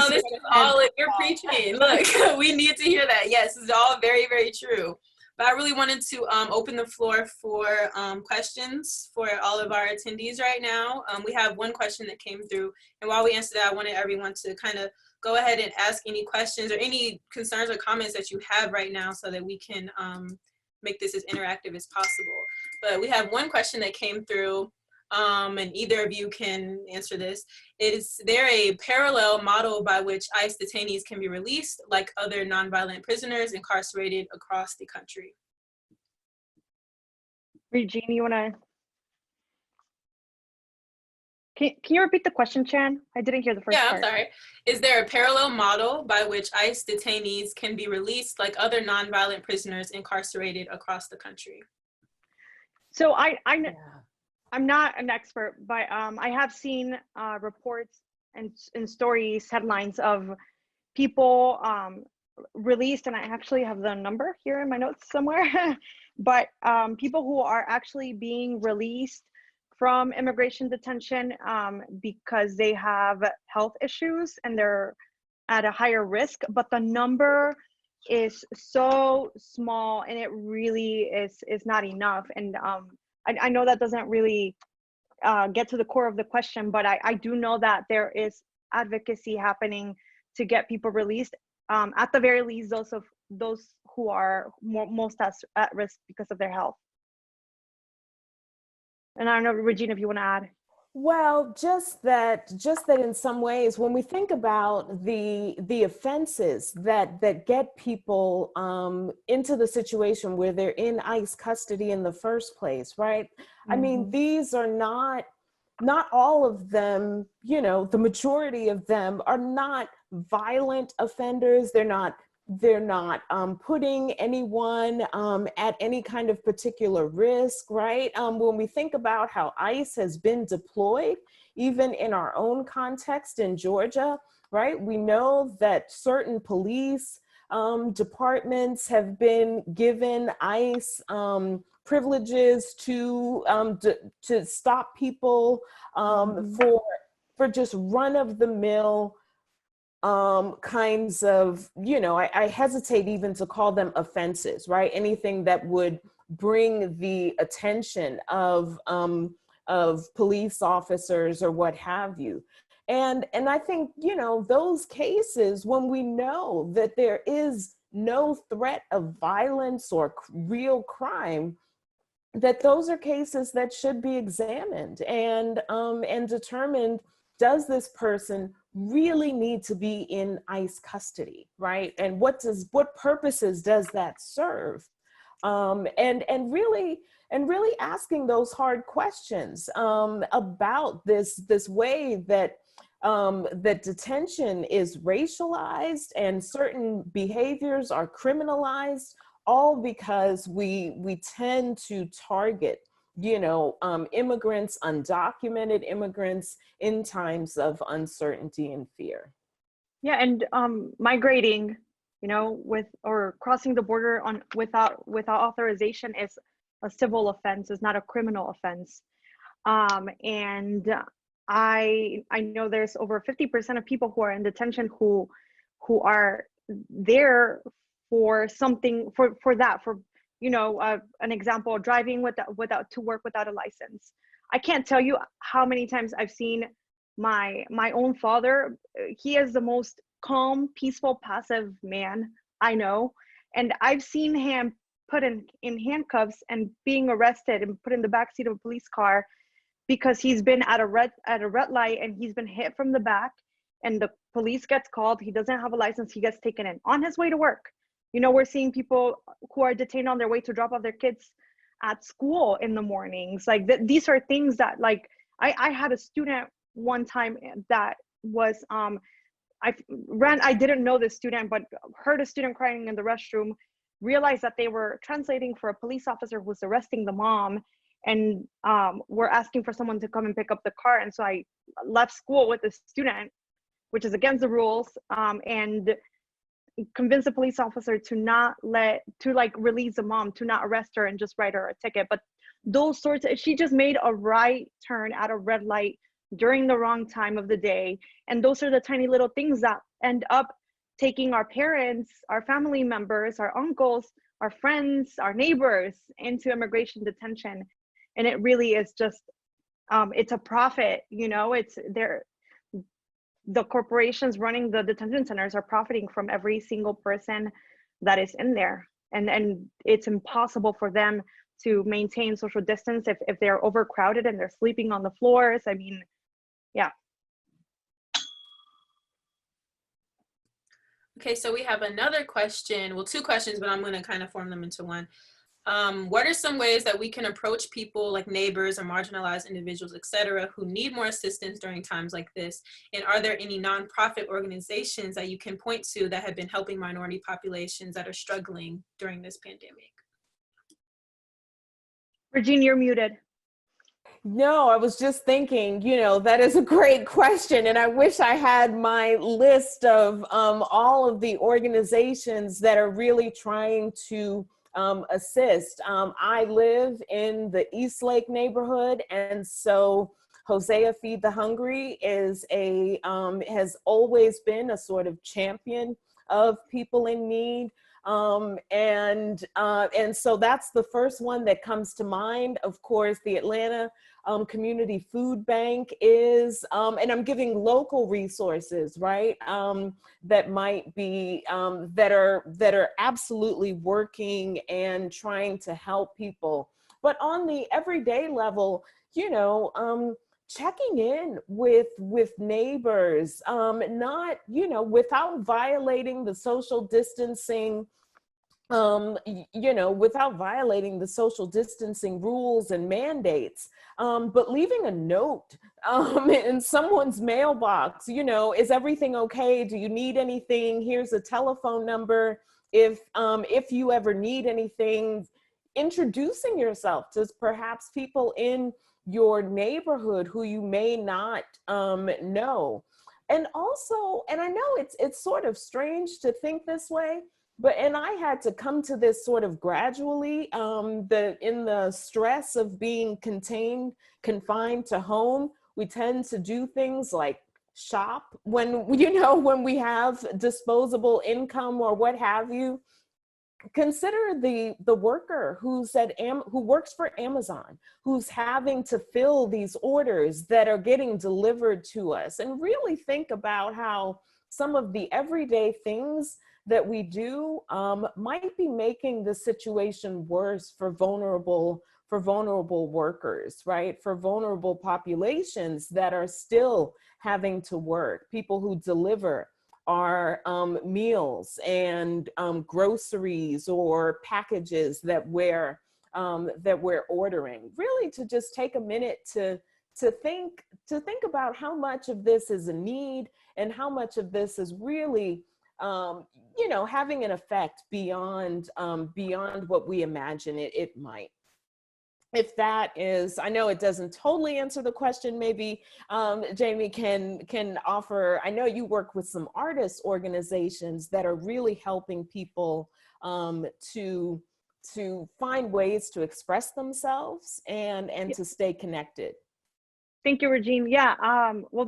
this is all you're preaching. Look, we need to hear that. Yes, this is all very, very true. But I really wanted to open the floor for questions for all of our attendees right now. We have one question that came through, and while we answer that, I wanted everyone to kind of go ahead and ask any questions or any concerns or comments that you have right now, so that we can make this as interactive as possible. But we have one question that came through, and either of you can answer this. Is there a parallel model by which ICE detainees can be released like other nonviolent prisoners incarcerated across the country? Regine, you want to? Can you repeat the question, Chan? I didn't hear the first part. Yeah, I'm sorry. Is there a parallel model by which ICE detainees can be released like other nonviolent prisoners incarcerated across the country? So I'm not an expert, but I have seen reports and stories, headlines of people released, and I actually have the number here in my notes somewhere, but people who are actually being released from immigration detention because they have health issues and they're at a higher risk, but the number is so small, and it really is not enough. And I know that doesn't really get to the core of the question, but I do know that there is advocacy happening to get people released, at the very least those who are most at risk because of their health. And I don't know, Regina, if you want to add. Well, just that in some ways, when we think about the offenses that get people into the situation where they're in ICE custody in the first place, right? I mean, these are not all of them, you know, the majority of them are not violent offenders. They're not putting anyone at any kind of particular risk, right? When we think about how ICE has been deployed, even in our own context in Georgia, right? We know that certain police departments have been given ICE privileges to stop people for just run-of-the-mill kinds of, you know, I hesitate even to call them offenses, right? Anything that would bring the attention of police officers or what have you. And I think, you know, those cases when we know that there is no threat of violence or real crime, that those are cases that should be examined and determined, does this person really need to be in ICE custody, right? And what purposes does that serve? And really asking those hard questions about this way that that detention is racialized and certain behaviors are criminalized, all because we tend to target, you know, immigrants, undocumented immigrants in times of uncertainty and fear. Yeah, and migrating, you know, or crossing the border without authorization is a civil offense, is not a criminal offense. And I know there's over 50% of people who are in detention who are there for something, for you know, an example, driving without to work without a license. I can't tell you how many times I've seen my own father. He is the most calm, peaceful, passive man I know, and I've seen him put in handcuffs and being arrested and put in the backseat of a police car because he's been at a red light and he's been hit from the back, and the police gets called. He doesn't have a license. He gets taken in on his way to work. You know, we're seeing people who are detained on their way to drop off their kids at school in the mornings. Like these are things that, like, I had a student one time that was, I didn't know this student, but heard a student crying in the restroom, realized that they were translating for a police officer who was arresting the mom, and were asking for someone to come and pick up the car. And so I left school with the student, which is against the rules, and convince the police officer to release the mom, to not arrest her and just write her a ticket. But those sorts of, she just made a right turn at a red light during the wrong time of the day. And those are the tiny little things that end up taking our parents, our family members, our uncles, our friends, our neighbors into immigration detention. And it really is just, it's a profit, you know, the corporations running the detention centers are profiting from every single person that is in there. And it's impossible for them to maintain social distance if they're overcrowded and they're sleeping on the floors. I mean, yeah. Okay, so we have another question, well, two questions, but I'm going to kind of form them into one. What are some ways that we can approach people like neighbors or marginalized individuals, et cetera, who need more assistance during times like this? And are there any nonprofit organizations that you can point to that have been helping minority populations that are struggling during this pandemic? Regine, you're muted. No, I was just thinking, you know, that is a great question. And I wish I had my list of all of the organizations that are really trying to assist. I live in the East Lake neighborhood, and so Hosea Feed the Hungry is has always been a sort of champion of people in need. And so that's the first one that comes to mind. Of course, the Atlanta Community Food Bank is, and I'm giving local resources, right? That might be, that are absolutely working and trying to help people. But on the everyday level, you know, checking in with neighbors, not, you know, without violating the social distancing, without violating the social distancing rules and mandates, but leaving a note in someone's mailbox, you know, is everything okay? Do you need anything? Here's a telephone number. If you ever need anything, introducing yourself to perhaps people in your neighborhood who you may not know. And also, and I know it's sort of strange to think this way, but, and I had to come to this sort of gradually, in the stress of being confined to home, we tend to do things like shop when, you know, when we have disposable income or what have you. Consider the worker who works for Amazon, who's having to fill these orders that are getting delivered to us, and really think about how some of the everyday things that we do might be making the situation worse for vulnerable workers, right? For vulnerable populations that are still having to work, people who deliver our meals and groceries or packages that we're ordering. Really, to just take a minute to think about how much of this is a need and how much of this is really you know, having an effect beyond what we imagine it might. If that is, I know it doesn't totally answer the question, maybe Jamie can offer. I know you work with some artist organizations that are really helping people to find ways to express themselves and to stay connected. Thank you, Regine. Yeah, well,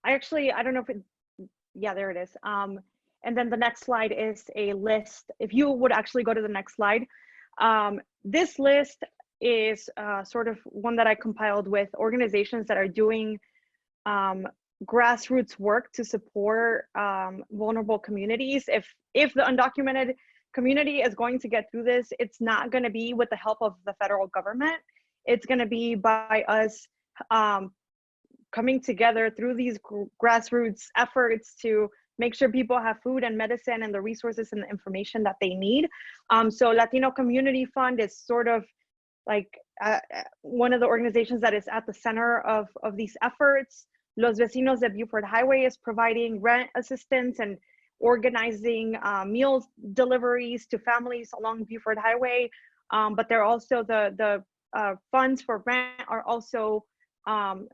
I don't know if it, yeah, there it is. And then the next slide is a list. If you would actually go to the next slide, this list is sort of one that I compiled with organizations that are doing grassroots work to support vulnerable communities. If the undocumented community is going to get through this, it's not going to be with the help of the federal government. It's going to be by us coming together through these grassroots efforts to make sure people have food and medicine and the resources and the information that they need. So Latino Community Fund is sort of like one of the organizations that is at the center of these efforts. Los Vecinos de Buford Highway is providing rent assistance and organizing meals deliveries to families along Buford Highway. But they're also the funds for rent are also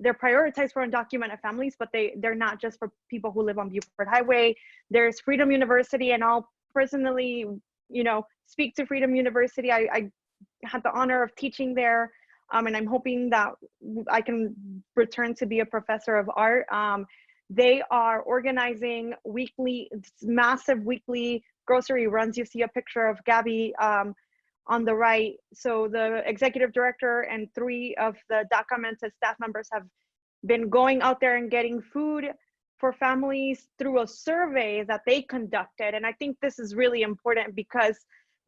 they're prioritized for undocumented families, but they're not just for people who live on Buford Highway. There's Freedom University, and I'll personally, you know, speak to Freedom University. I had the honor of teaching there, and I'm hoping that I can return to be a professor of art. They are organizing massive weekly grocery runs. You see a picture of Gabby on the right. So the executive director and 3 of the documented staff members have been going out there and getting food for families through a survey that they conducted. And I think this is really important because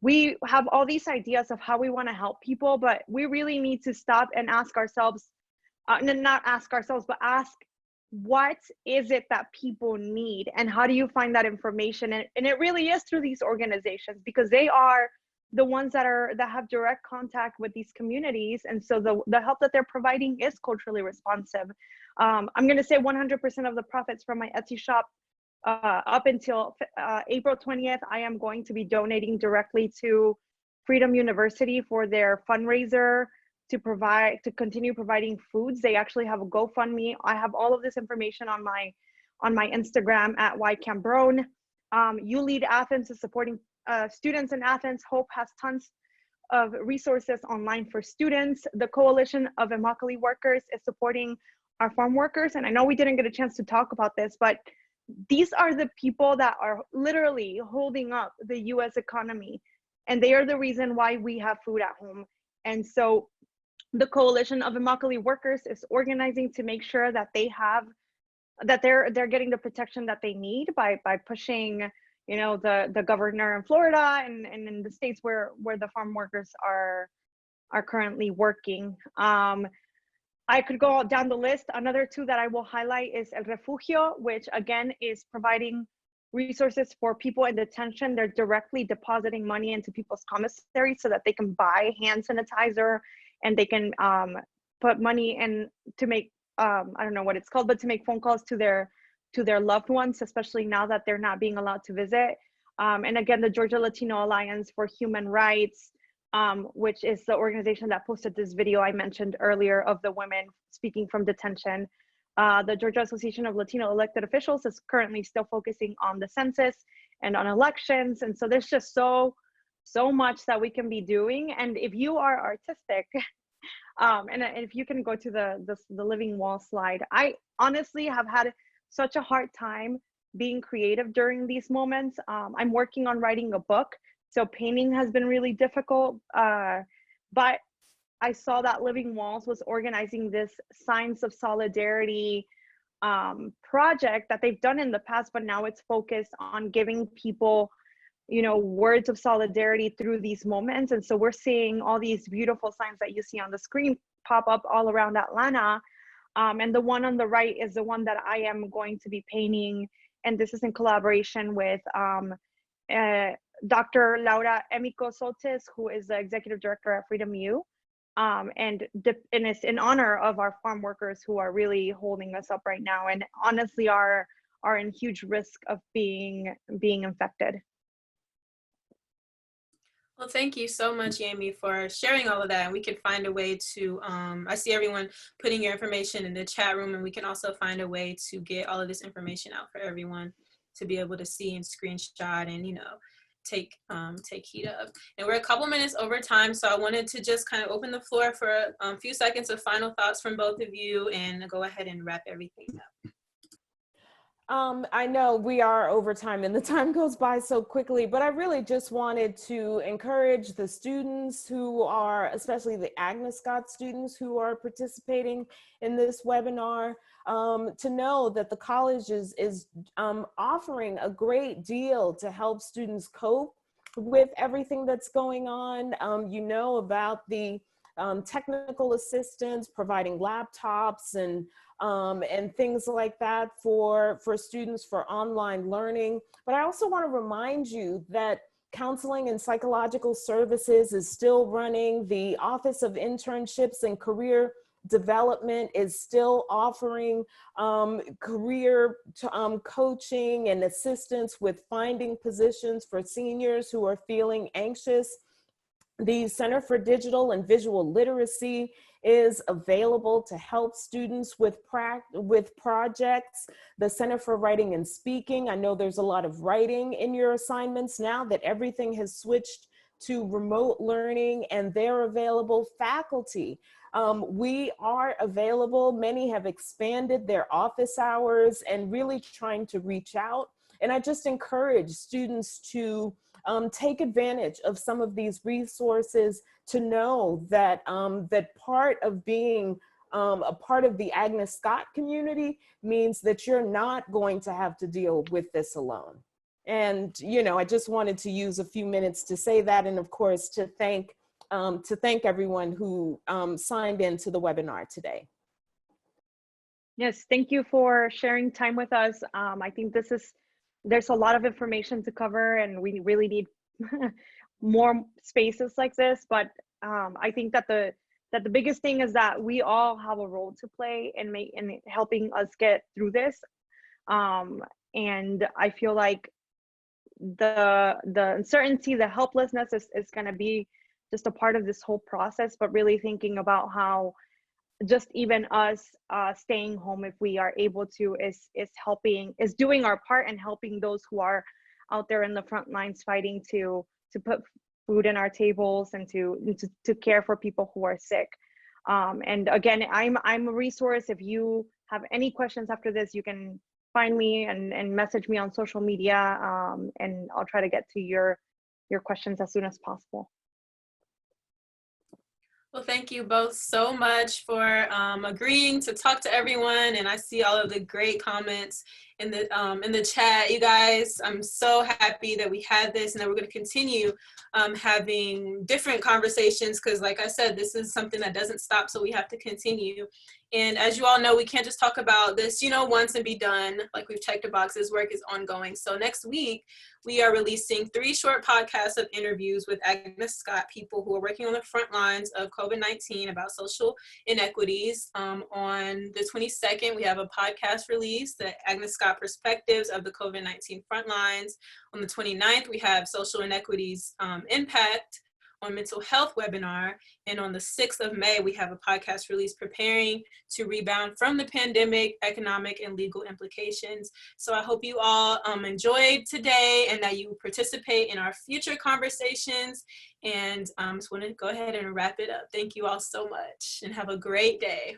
we have all these ideas of how we want to help people, but we really need to stop and ask ourselves, not ask ourselves, but ask, what is it that people need? And how do you find that information? And it really is through these organizations, because they are the ones that have direct contact with these communities. And so the help that they're providing is culturally responsive. I'm going to say 100% of the profits from my Etsy shop up until April 20th, I am going to be donating directly to Freedom University for their fundraiser to continue providing foods. They actually have a GoFundMe. I have all of this information on my Instagram at Cambrón. You Lead Athens is supporting students in Athens. Hope has tons of resources online for students. The Coalition of Immokalee Workers is supporting our farm workers. And I know we didn't get a chance to talk about this, but these are the people that are literally holding up the US economy. And they are the reason why we have food at home. And so the Coalition of Immokalee Workers is organizing to make sure that they're getting the protection that they need by pushing, you know, the governor in Florida and in the states where the farm workers are currently working. I could go down the list. Another two that I will highlight is El Refugio, which again is providing resources for people in detention. They're directly depositing money into people's commissaries so that they can buy hand sanitizer, and they can put money in to make, I don't know what it's called, but to make phone calls to their loved ones, especially now that they're not being allowed to visit. And again, the Georgia Latino Alliance for Human Rights, which is the organization that posted this video I mentioned earlier of the women speaking from detention. The Georgia Association of Latino Elected Officials is currently still focusing on the census and on elections. And so there's just so much that we can be doing. And if you are artistic, and if you can go to the living wall slide, I honestly have had such a hard time being creative during these moments. I'm working on writing a book, so painting has been really difficult, but I saw that Living Walls was organizing this Signs of Solidarity project that they've done in the past, but now it's focused on giving people, you know, words of solidarity through these moments. And so we're seeing all these beautiful signs that you see on the screen pop up all around Atlanta. And the one on the right is the one that I am going to be painting. And this is in collaboration with Dr. Laura Emico Soltis, who is the executive director at Freedom U. And it's in honor of our farm workers who are really holding us up right now and honestly are in huge risk of being infected. Well, thank you so much, Yehimi, for sharing all of that. And we can find a way to, I see everyone putting your information in the chat room, and we can also find a way to get all of this information out for everyone to be able to see and screenshot and, you know, take heed of. And we're a couple minutes over time, so I wanted to just kind of open the floor for a few seconds of final thoughts from both of you and go ahead and wrap everything up. I know we are over time and the time goes by so quickly, but I really just wanted to encourage the students who are, especially the Agnes Scott students who are participating in this webinar, to know that the college is offering a great deal to help students cope with everything that's going on. You know about the technical assistance, providing laptops and things like that for students for online learning. But I also want to remind you that Counseling and Psychological Services is still running. The Office of Internships and Career Development is still offering career coaching and assistance with finding positions for seniors who are feeling anxious. The Center for Digital and Visual Literacy is available to help students with projects. The Center for Writing and Speaking, I know there's a lot of writing in your assignments now that everything has switched to remote learning, and they're available. Faculty, we are available. Many have expanded their office hours and really trying to reach out. And I just encourage students to take advantage of some of these resources, to know that that part of being a part of the Agnes Scott community means that you're not going to have to deal with this alone. And, you know, I just wanted to use a few minutes to say that, and of course to thank everyone who signed into the webinar today. Yes, thank you for sharing time with us. I think there's a lot of information to cover, and we really need more spaces like this. But I think that the biggest thing is that we all have a role to play in helping us get through this. And I feel like the uncertainty, the helplessness is going to be just a part of this whole process, but really thinking about how just even us staying home, if we are able to, is doing our part and helping those who are out there in the front lines fighting to put food in our tables and to care for people who are sick. And again, I'm a resource. If you have any questions after this, you can find me and message me on social media, and I'll try to get to your questions as soon as possible. Well, thank you both so much for agreeing to talk to everyone. And I see all of the great comments in the chat. You guys, I'm so happy that we had this and that we're going to continue having different conversations, because like I said, this is something that doesn't stop, so we have to continue. And as you all know, we can't just talk about this, once and be done. Like we've checked a box, this work is ongoing. So next week, we are releasing 3 short podcasts of interviews with Agnes Scott, people who are working on the front lines of COVID-19 about social inequities. On the 22nd, we have a podcast release, the Agnes Scott Perspectives of the COVID-19 Front Lines. On the 29th, we have Social Inequities Impact on Mental Health webinar. And on the 6th of May, we have a podcast release, Preparing to Rebound from the Pandemic, Economic and Legal Implications. So I hope you all enjoyed today and that you participate in our future conversations. And I just want to go ahead and wrap it up. Thank you all so much and have a great day.